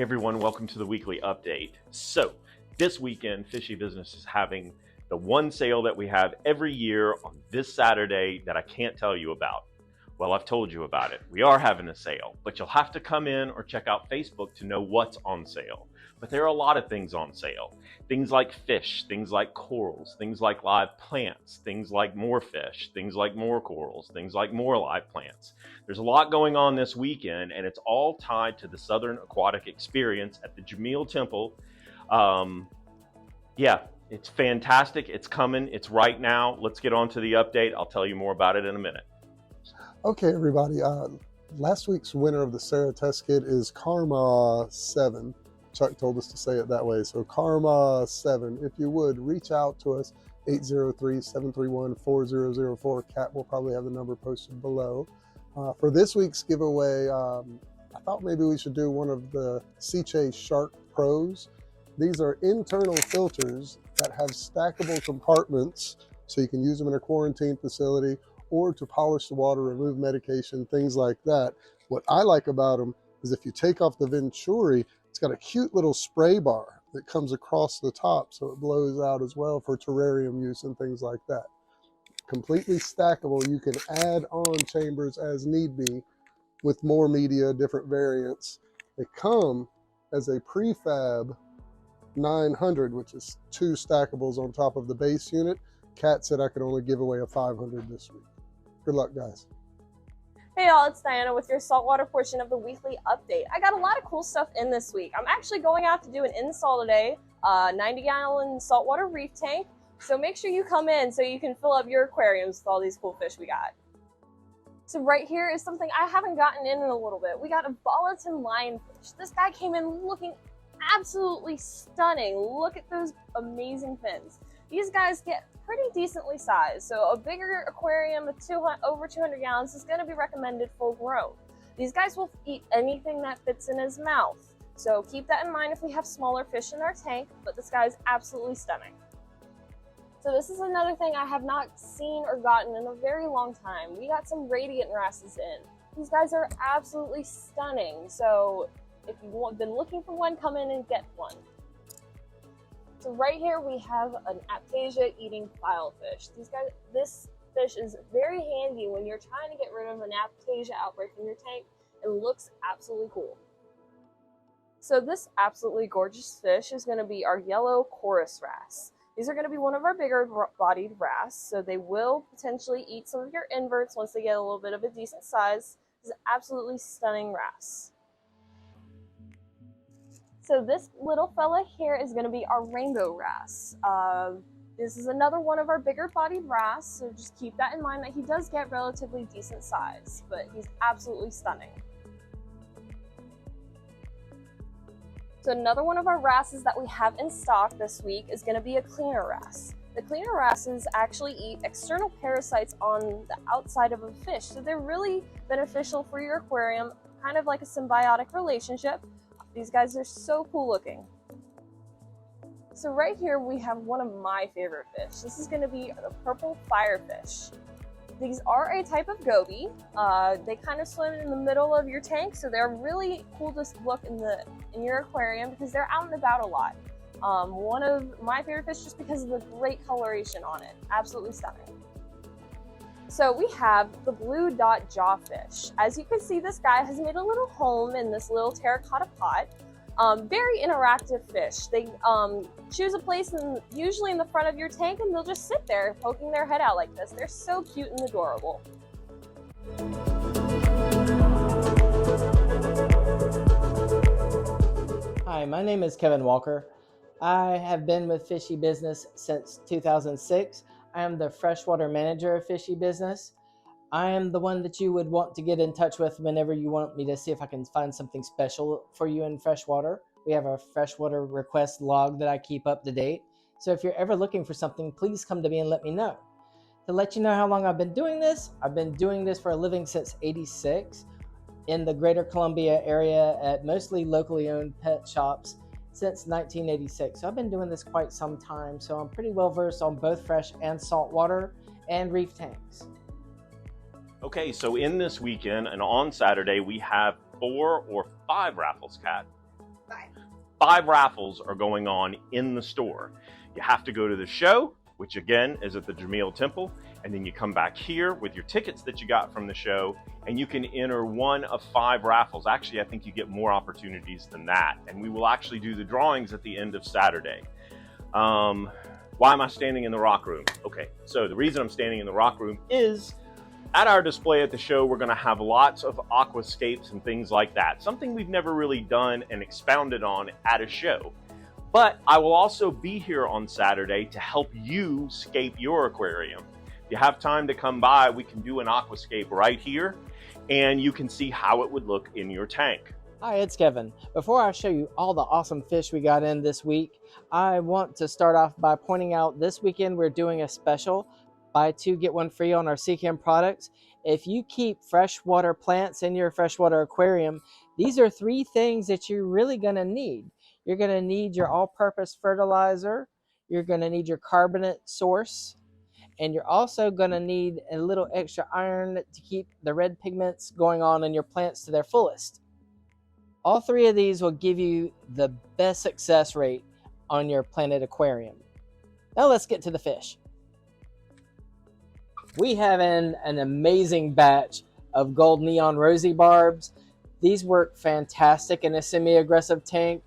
Hey everyone, welcome to the weekly update. So this weekend, Fishy Business is having the one sale that we have every year on this Saturday that I can't tell you about. Well, I've told you about it. We are having a sale, but you'll have to come in or check out Facebook to know what's on sale. But there are a lot of things on sale. Things like fish, things like corals, things like live plants, things like more fish, things like more corals, things like more live plants. There's a lot going on this weekend, and it's all tied to the Southern Aquatic Experience at the Jameel Temple. Yeah, it's fantastic. It's coming. It's right now. Let's get on to the update. I'll tell you more about it in a minute. Okay, everybody. Last week's winner of the Sarah test kit is Karma 7. Chuck told us to say it that way. So Karma 7, if you would, reach out to us, 803-731-4004. Kat will probably have the number posted below. For this week's giveaway, I thought maybe we should do one of the Sea Chase Shark Pros. These are internal filters that have stackable compartments, so you can use them in a quarantine facility or to polish the water, remove medication, things like that. What I like about them is if you take off the venturi, it's got a cute little spray bar that comes across the top, so it blows out as well for terrarium use and things like that. Completely stackable. You can add on chambers as need be with more media, different variants. They come as a prefab 900, which is 2 stackables on top of the base unit. Kat said I could only give away a 500 this week. Good luck, guys. Hey y'all, it's Diana with your saltwater portion of the weekly update. I got a lot of cool stuff in this week. I'm actually going out to do an install today, 90-gallon saltwater reef tank. So make sure you come in so you can fill up your aquariums with all these cool fish we got. So right here is something I haven't gotten in a little bit. We got a VOLITAN lionfish. This guy came in looking absolutely stunning. Look at those amazing fins. These guys get pretty decently sized, so a bigger aquarium of over 200 gallons is going to be recommended full grown. These guys will eat anything that fits in his mouth, so keep that in mind if we have smaller fish in our tank, but this guy is absolutely stunning. So this is another thing I have not seen or gotten in a very long time. We got some radiant wrasses in. These guys are absolutely stunning, so if you've been looking for one, come in and get one. So right here we have an AIPTASIA-eating filefish. This fish is very handy when you're trying to get rid of an AIPTASIA outbreak in your tank. It looks absolutely cool. So this absolutely gorgeous fish is going to be our yellow CORIS wrasse. These are going to be one of our bigger bodied wrasse, so they will potentially eat some of your inverts once they get a little bit of a decent size. This is an absolutely stunning wrasse. So this little fella here is going to be our rainbow wrasse. This is another one of our bigger bodied wrasse, so just keep that in mind that he does get relatively decent size, but he's absolutely stunning. So another one of our wrasses that we have in stock this week is going to be a cleaner wrasse. The cleaner wrasses actually eat external parasites on the outside of a fish, so they're really beneficial for your aquarium, kind of like a symbiotic relationship. These guys are so cool looking. So right here we have one of my favorite fish. This is going to be the purple firefish. These are a type of goby. They kind of swim in the middle of your tank, so they're really cool to look in your aquarium because they're out and about a lot. One of my favorite fish just because of the great coloration on it. Absolutely stunning. So we have the blue dot jawfish. As you can see, this guy has made a little home in this little terracotta pot. Very interactive fish. They choose a place usually in the front of your tank, and they'll just sit there poking their head out like this. They're so cute and adorable. Hi, my name is Kevin Walker. I have been with Fishy Business since 2006. I am the freshwater manager of Fishy Business. I am the one that you would want to get in touch with whenever you want me to see if I can find something special for you in freshwater. We have a freshwater request log that I keep up to date. So if you're ever looking for something, please come to me and let me know. To let you know how long I've been doing this, I've been doing this for a living since '86 in the greater Columbia area at mostly locally owned pet shops since 1986. So I've been doing this quite some time, so I'm pretty well versed on both fresh and saltwater and reef tanks. Okay, so in this weekend and on Saturday, we have 4 or 5 raffles, Kat. 5 raffles are going on in the store. You have to go to the show, which again is at the Jameel Temple, and then you come back here with your tickets that you got from the show, and you can enter one of 5 raffles. Actually, I think you get more opportunities than that, and we will actually do the drawings at the end of Saturday. Why am I standing in the rock room? Okay, so the reason I'm standing in the rock room is at our display at the show, we're gonna have lots of aquascapes and things like that, something we've never really done and expounded on at a show. But I will also be here on Saturday to help you scape your aquarium. If you have time to come by, we can do an aquascape right here, and you can see how it would look in your tank. Hi, it's Kevin. Before I show you all the awesome fish we got in this week, I want to start off by pointing out this weekend we're doing a special buy 2 get 1 free on our Seachem products. If you keep freshwater plants in your freshwater aquarium, these are 3 things that you're really going to need. You're going to need your all-purpose fertilizer, you're going to need your carbonate source, and you're also going to need a little extra iron to keep the red pigments going on in your plants to their fullest. All 3 of these will give you the best success rate on your planted aquarium. Now let's get to the fish. We have an amazing batch of gold neon rosy barbs. These work fantastic in a semi-aggressive tank.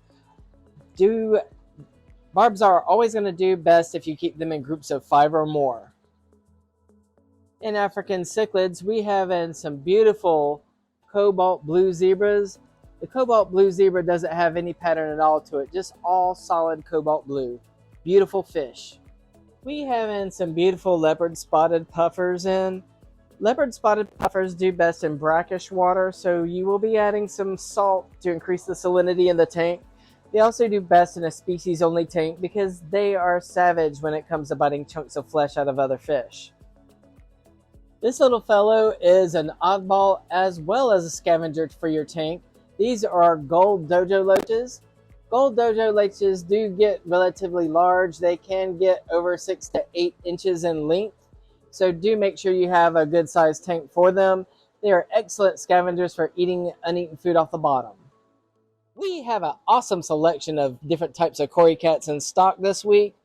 Barbs are always going to do best if you keep them in groups of 5 or more. In African cichlids, we have in some beautiful cobalt blue zebras. The cobalt blue zebra doesn't have any pattern at all to it, just all solid cobalt blue. Beautiful fish. We have in some beautiful leopard spotted puffers in. Leopard spotted puffers do best in brackish water, so you will be adding some salt to increase the salinity in the tank. They also do best in a species only tank because they are savage when it comes to biting chunks of flesh out of other fish. This little fellow is an oddball as well as a scavenger for your tank. These are gold dojo loaches. Gold dojo loaches do get relatively large. They can get over 6 to 8 inches in length. So do make sure you have a good sized tank for them. They are excellent scavengers for eating uneaten food off the bottom. We have an awesome selection of different types of cory cats in stock this week.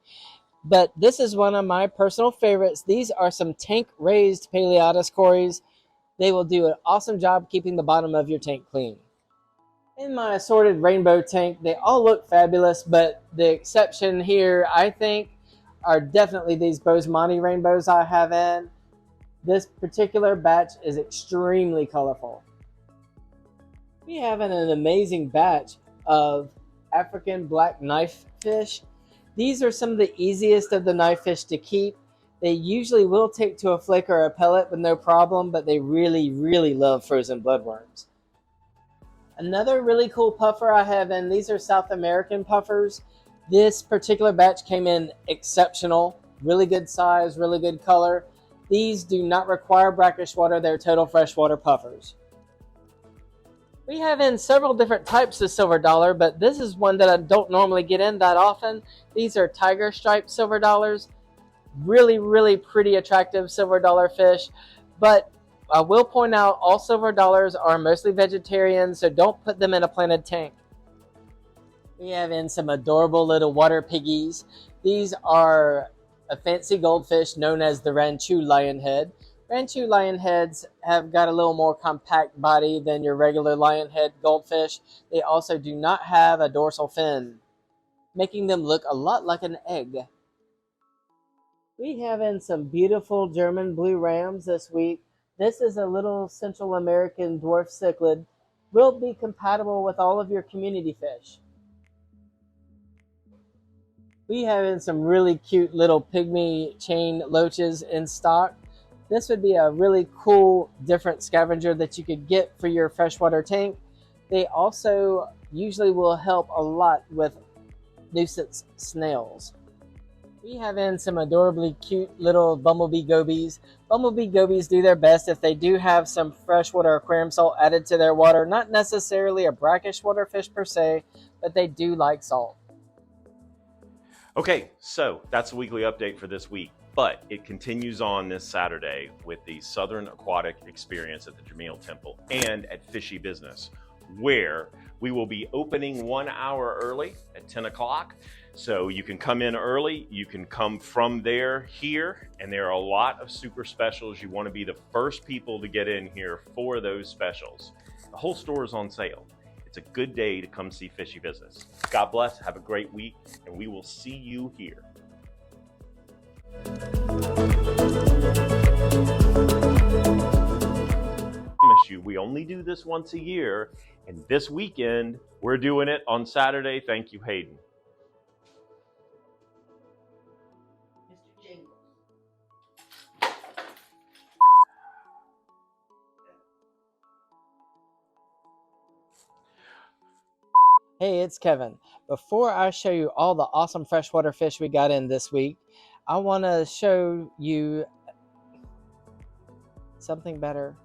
But this is one of my personal favorites. These are some tank raised PALEATUS cories. They will do an awesome job keeping the bottom of your tank clean. In my assorted rainbow tank, they all look fabulous, but the exception here, I think, are definitely these BOESMANI rainbows I have in. This particular batch is extremely colorful. We have an amazing batch of African black knife fish. These are some of the easiest of the knife fish to keep. They usually will take to a flake or a pellet with no problem, but they really, really love frozen bloodworms. Another really cool puffer I have in, these are South American puffers. This particular batch came in exceptional, really good size, really good color. These do not require brackish water, they're total freshwater puffers. We have in several different types of silver dollar, but this is one that I don't normally get in that often. These are tiger striped silver dollars. Really, really pretty attractive silver dollar fish, but I will point out all silver dollars are mostly vegetarian, so don't put them in a planted tank. We have in some adorable little water piggies. These are a fancy goldfish known as the RANCHU lionhead. RANCHU lionheads have got a little more compact body than your regular lionhead goldfish. They also do not have a dorsal fin, making them look a lot like an egg. We have in some beautiful German blue rams this week. This is a little Central American dwarf cichlid. Will be compatible with all of your community fish. We have in some really cute little pygmy chain loaches in stock. This would be a really cool, different scavenger that you could get for your freshwater tank. They also usually will help a lot with nuisance snails. We have in some adorably cute little bumblebee gobies. Bumblebee gobies do their best if they do have some freshwater aquarium salt added to their water. Not necessarily a brackish water fish per se, but they do like salt. Okay, so that's the weekly update for this week, but it continues on this Saturday with the Southern Aquatic Experience at the Jameel Temple and at Fishy Business. where we will be opening 1 hour early at 10 o'clock. So you can come in early, you can come from there here, and there are a lot of super specials. You want to be the first people to get in here for those specials. The whole store is on sale. It's a good day to come see Fishy Business. God bless, have a great week, and we will see you here. We only do this once a year, and this weekend we're doing it on Saturday. Thank you, Hayden. Mr. Jingles. Hey, it's Kevin. Before I show you all the awesome freshwater fish we got in this week, I want to show you something better.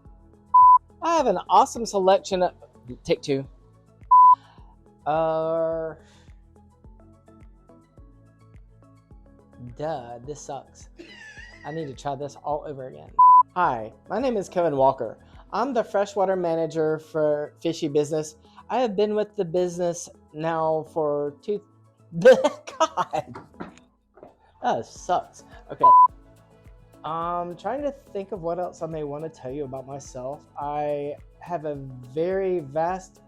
I have an awesome selection of... Take two. This sucks. I need to try this all over again. Hi, my name is Kevin Walker. I'm the freshwater manager for Fishy Business. I have been with the business now for God, that sucks. Okay. I'm trying to think of what else I may want to tell you about myself. I have a very vast